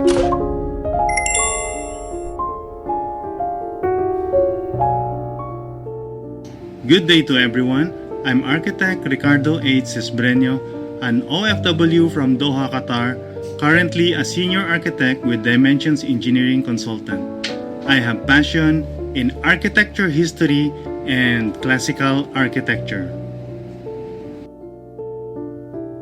Good day to everyone. I'm architect Ricardo H. Cisbreño, an OFW from Doha, Qatar, currently a senior architect with Dimensions Engineering Consultant. I have passion in architecture history and classical architecture.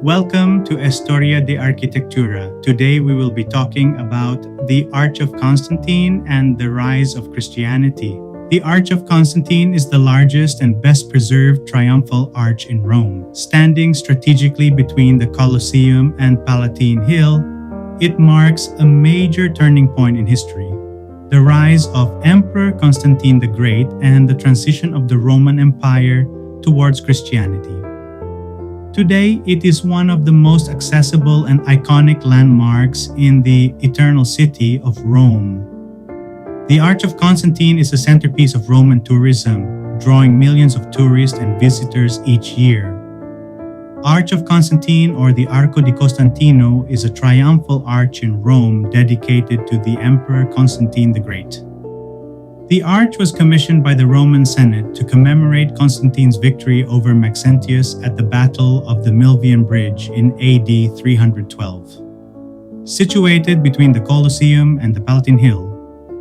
Welcome to Historia de Arquitectura. Today we will be talking about the Arch of Constantine and the rise of Christianity. The Arch of Constantine is the largest and best preserved triumphal arch in Rome. Standing strategically between the Colosseum and Palatine Hill, it marks a major turning point in history: the rise of Emperor Constantine the Great and the transition of the Roman Empire towards Christianity. Today, it is one of the most accessible and iconic landmarks in the Eternal City of Rome. The Arch of Constantine is a centerpiece of Roman tourism, drawing millions of tourists and visitors each year. Arch of Constantine, or the Arco di Costantino, is a triumphal arch in Rome dedicated to the Emperor Constantine the Great. The arch was commissioned by the Roman Senate to commemorate Constantine's victory over Maxentius at the Battle of the Milvian Bridge in AD 312. Situated between the Colosseum and the Palatine Hill,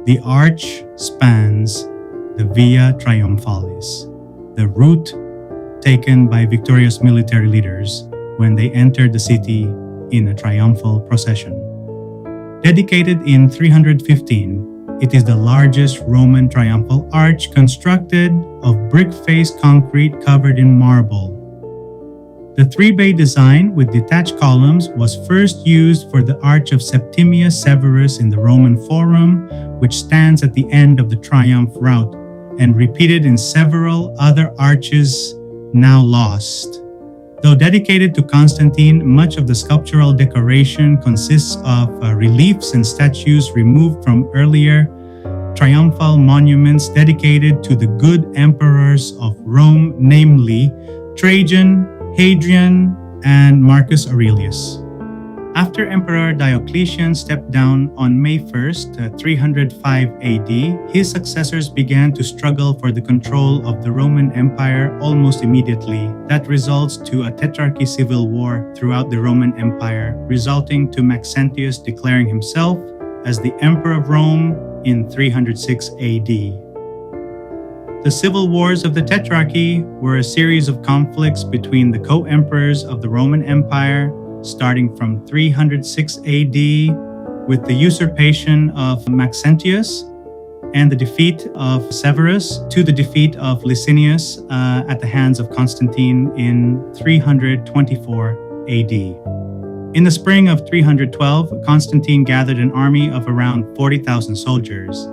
the arch spans the Via Triumphalis, the route taken by victorious military leaders when they entered the city in a triumphal procession. Dedicated in 315, it is the largest Roman triumphal arch constructed of brick-faced concrete covered in marble. The three-bay design with detached columns was first used for the Arch of Septimius Severus in the Roman Forum, which stands at the end of the Triumph route, and repeated in several other arches now lost. Though dedicated to Constantine, much of the sculptural decoration consists of reliefs and statues removed from earlier triumphal monuments dedicated to the good emperors of Rome, namely Trajan, Hadrian, and Marcus Aurelius. After Emperor Diocletian stepped down on May 1st, 305 AD, his successors began to struggle for the control of the Roman Empire almost immediately. That results to a tetrarchy civil war throughout the Roman Empire, resulting to Maxentius declaring himself as the Emperor of Rome in 306 AD. The civil wars of the Tetrarchy were a series of conflicts between the co-emperors of the Roman Empire, starting from 306 AD with the usurpation of Maxentius and the defeat of Severus, to the defeat of Licinius at the hands of Constantine in 324 AD. In the spring of 312, Constantine gathered an army of around 40,000 soldiers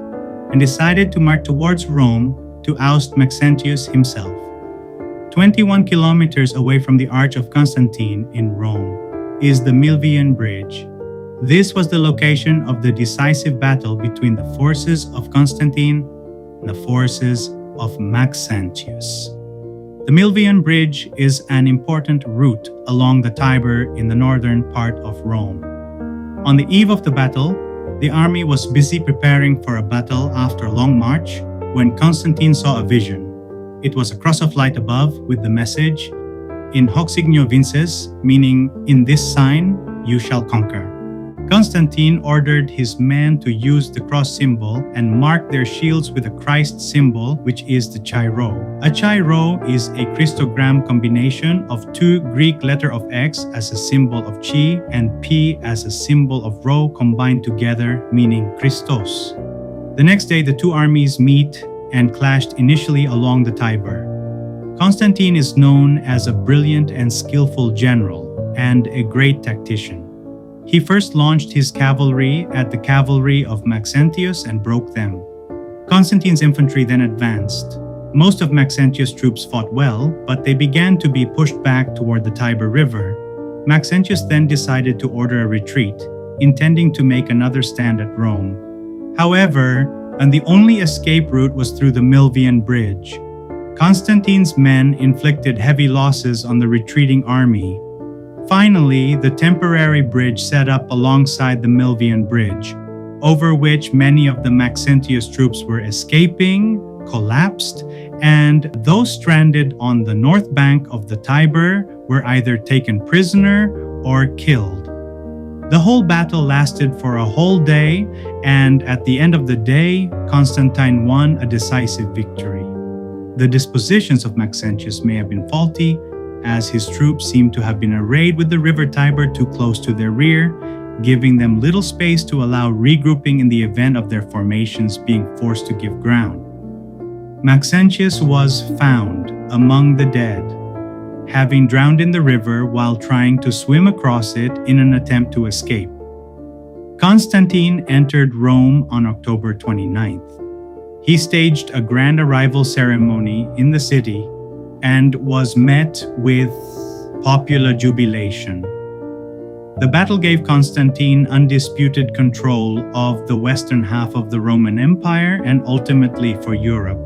and decided to march towards Rome to oust Maxentius himself. 21 kilometers away from the Arch of Constantine in Rome is the Milvian Bridge. This was the location of the decisive battle between the forces of Constantine and the forces of Maxentius. The Milvian Bridge is an important route along the Tiber in the northern part of Rome. On the eve of the battle, the army was busy preparing for a battle after a long march when Constantine saw a vision. It was a cross of light above with the message, "In hoc signo vinces," meaning, "In this sign you shall conquer." Constantine ordered his men to use the cross symbol and mark their shields with a Christ symbol, which is the Chi-Rho. A Chi-Rho is a Christogram combination of two Greek letter of X as a symbol of Chi and P as a symbol of Rho combined together, meaning Christos. The next day, the two armies meet and clashed initially along the Tiber. Constantine is known as a brilliant and skillful general and a great tactician. He first launched his cavalry at the cavalry of Maxentius and broke them. Constantine's infantry then advanced. Most of Maxentius' troops fought well, but they began to be pushed back toward the Tiber River. Maxentius then decided to order a retreat, intending to make another stand at Rome. However, the only escape route was through the Milvian Bridge. Constantine's men inflicted heavy losses on the retreating army. Finally, the temporary bridge set up alongside the Milvian Bridge, over which many of the Maxentius troops were escaping, collapsed, and those stranded on the north bank of the Tiber were either taken prisoner or killed. The whole battle lasted for a whole day, and at the end of the day, Constantine won a decisive victory. The dispositions of Maxentius may have been faulty, as his troops seem to have been arrayed with the river Tiber too close to their rear, giving them little space to allow regrouping in the event of their formations being forced to give ground. Maxentius was found among the dead, having drowned in the river while trying to swim across it in an attempt to escape. Constantine entered Rome on October 29th. He staged a grand arrival ceremony in the city and was met with popular jubilation. The battle gave Constantine undisputed control of the western half of the Roman Empire and ultimately for Europe.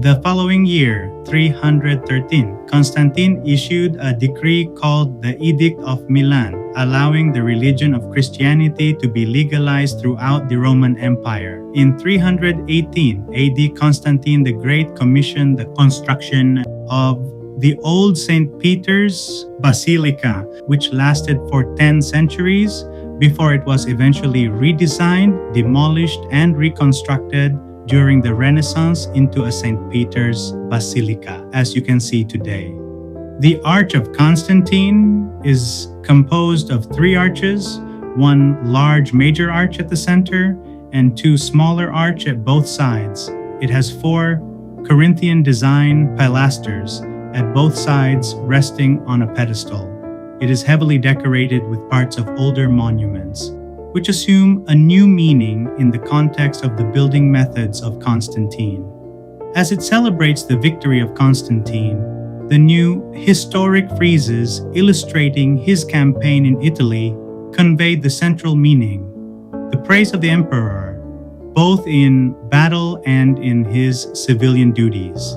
The following year, 313, Constantine issued a decree called the Edict of Milan, allowing the religion of Christianity to be legalized throughout the Roman Empire. In 318 AD, Constantine the Great commissioned the construction of the old St. Peter's Basilica, which lasted for 10 centuries before it was eventually redesigned, demolished, and reconstructed during the Renaissance into a St. Peter's Basilica, as you can see today. The Arch of Constantine is composed of 3 arches, one large major arch at the center, and 2 smaller arches at both sides. It has 4 Corinthian design pilasters at both sides resting on a pedestal. It is heavily decorated with parts of older monuments, which assume a new meaning in the context of the building methods of Constantine. As it celebrates the victory of Constantine, the new historic friezes illustrating his campaign in Italy conveyed the central meaning, the praise of the emperor, both in battle and in his civilian duties.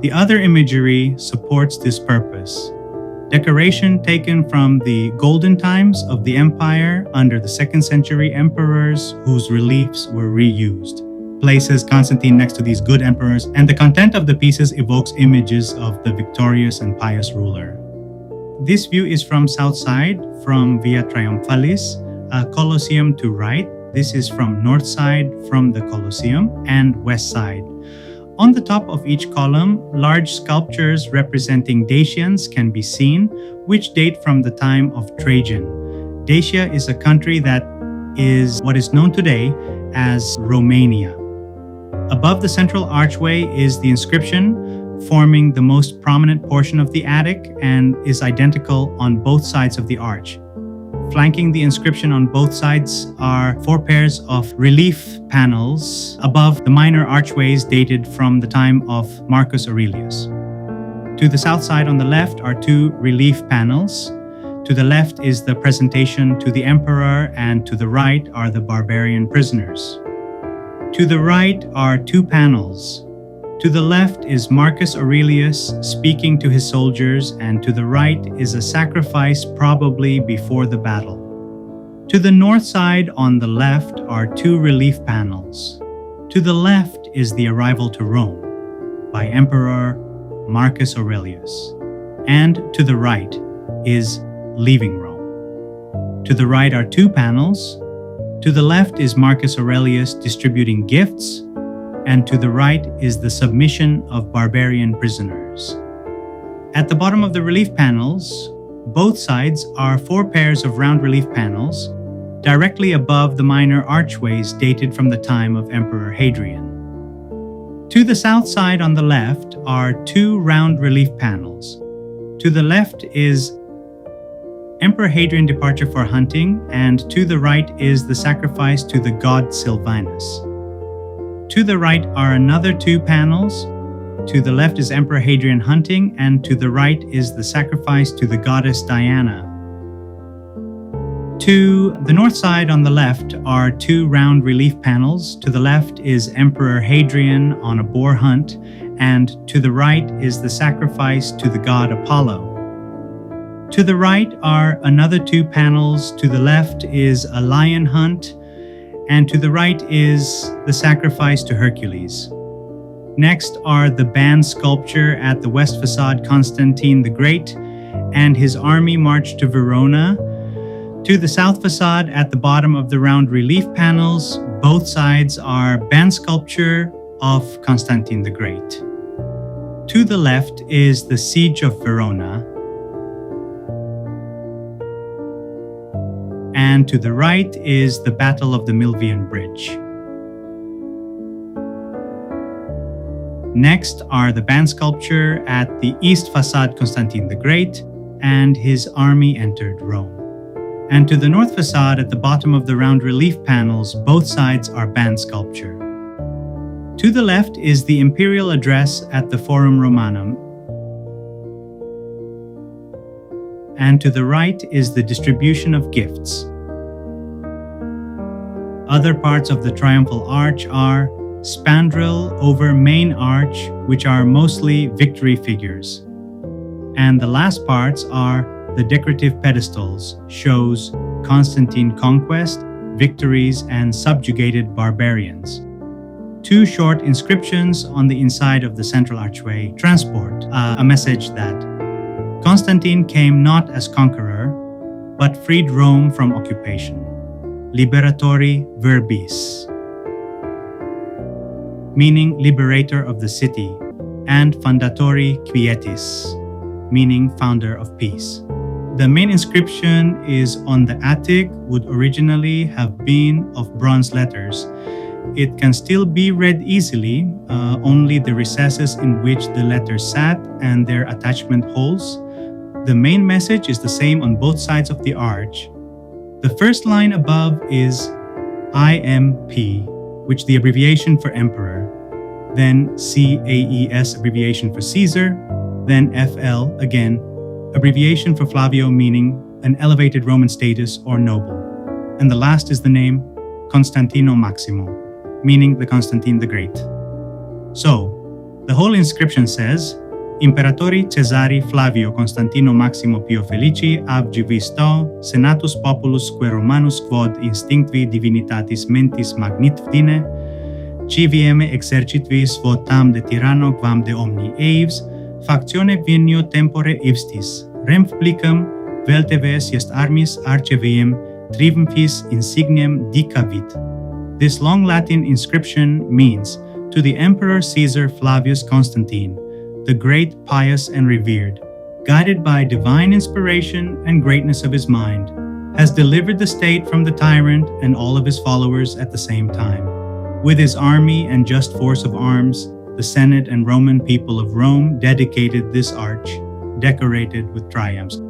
The other imagery supports this purpose. Decoration taken from the golden times of the empire under the 2nd century emperors whose reliefs were reused. Places Constantine next to these good emperors, and the content of the pieces evokes images of the victorious and pious ruler. This view is from south side, from Via Triumphalis, Colosseum to right. This is from north side, from the Colosseum, and west side. On the top of each column, large sculptures representing Dacians can be seen, which date from the time of Trajan. Dacia is a country that is what is known today as Romania. Above the central archway is the inscription, forming the most prominent portion of the attic and is identical on both sides of the arch. Flanking the inscription on both sides are 4 pairs of relief panels above the minor archways dated from the time of Marcus Aurelius. To the south side on the left are 2 relief panels. To the left is the presentation to the emperor, and to the right are the barbarian prisoners. To the right are 2 panels. To the left is Marcus Aurelius speaking to his soldiers, and to the right is a sacrifice probably before the battle. To the north side on the left are 2 relief panels. To the left is the arrival to Rome by Emperor Marcus Aurelius, and to the right is leaving Rome. To the right are 2 panels. To the left is Marcus Aurelius distributing gifts, and to the right is the submission of barbarian prisoners. At the bottom of the relief panels, both sides are 4 pairs of round relief panels, directly above the minor archways dated from the time of Emperor Hadrian. To the south side on the left are 2 round relief panels. To the left is Emperor Hadrian departure for hunting, and to the right is the sacrifice to the god Silvanus. To the right are another 2 panels. To the left is Emperor Hadrian hunting, and to the right is the sacrifice to the goddess Diana. To the north side on the left are 2 round relief panels. To the left is Emperor Hadrian on a boar hunt, and to the right is the sacrifice to the god Apollo. To the right are another two panels. To the left is a lion hunt, and to the right is the sacrifice to Hercules. Next are the band sculpture at the west facade, Constantine the Great and his army marched to Verona. To the south facade at the bottom of the round relief panels, both sides are band sculpture of Constantine the Great. To the left is the Siege of Verona, and to the right is the Battle of the Milvian Bridge. Next are the band sculpture at the east facade, Constantine the Great and his army entered Rome. And to the north facade at the bottom of the round relief panels, both sides are band sculpture. To the left is the imperial address at the Forum Romanum, and to the right is the distribution of gifts. Other parts of the triumphal arch are spandrel over main arch, which are mostly victory figures. And the last parts are the decorative pedestals, shows Constantine conquest, victories, and subjugated barbarians. Two short inscriptions on the inside of the central archway transport a message that Constantine came not as conqueror, but freed Rome from occupation. Liberatori verbis, meaning liberator of the city, and fundatori quietis, meaning founder of peace. The main inscription is on the attic, would originally have been of bronze letters. It can still be read easily, only the recesses in which the letters sat and their attachment holes. The main message is the same on both sides of the arch. The first line above is IMP, which the abbreviation for emperor, then CAES, abbreviation for Caesar, then FL, again, abbreviation for Flavio, meaning an elevated Roman status or noble. And the last is the name Constantino Maximo, meaning the Constantine the Great. So, the whole inscription says, Imperatori Cesari Flavio Constantino Maximo Pio Felici abjivisto senatus populus que Romanus quod instinctvi divinitatis mentis magnitvdine, civieme exercitvis votam de tyranno quam de omni eives, factione vinio tempore ipstis, rem plicam velteves est armis archeviem triumphis insignem dicavit. This long Latin inscription means, to the Emperor Caesar Flavius Constantine, the great, pious, and revered, guided by divine inspiration and greatness of his mind, has delivered the state from the tyrant and all of his followers at the same time. With his army and just force of arms, the Senate and Roman people of Rome dedicated this arch, decorated with triumphs.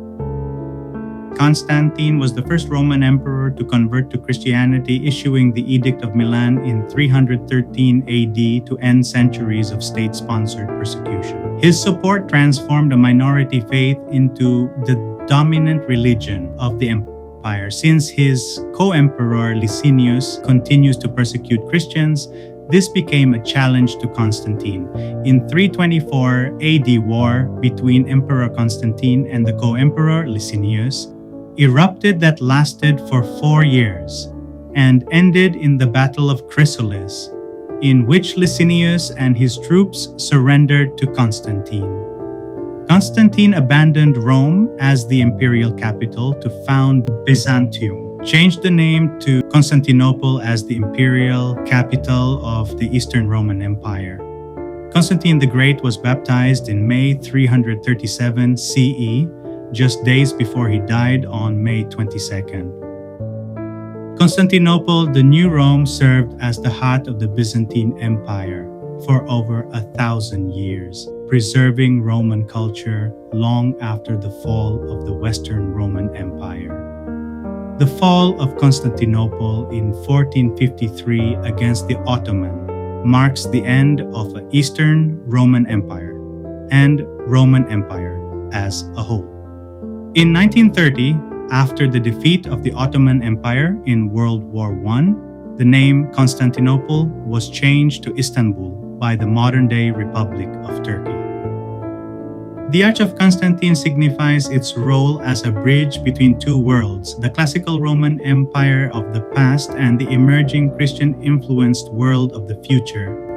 Constantine was the first Roman emperor to convert to Christianity, issuing the Edict of Milan in 313 AD to end centuries of state-sponsored persecution. His support transformed a minority faith into the dominant religion of the empire. Since his co-emperor Licinius continues to persecute Christians, this became a challenge to Constantine. In 324 AD, war between Emperor Constantine and the co-emperor Licinius erupted that lasted for 4 years and ended in the Battle of Chrysalis, in which Licinius and his troops surrendered to Constantine. Constantine abandoned Rome as the imperial capital to found Byzantium, changed the name to Constantinople as the imperial capital of the Eastern Roman Empire. Constantine the Great was baptized in May 337 CE, just days before he died on May 22nd. Constantinople, the new Rome, served as the heart of the Byzantine Empire for over 1,000 years, preserving Roman culture long after the fall of the Western Roman Empire. The fall of Constantinople in 1453 against the Ottoman marks the end of the Eastern Roman Empire and Roman Empire as a whole. In 1930, after the defeat of the Ottoman Empire in World War I, the name Constantinople was changed to Istanbul by the modern-day Republic of Turkey. The Arch of Constantine signifies its role as a bridge between two worlds, the classical Roman Empire of the past and the emerging Christian-influenced world of the future.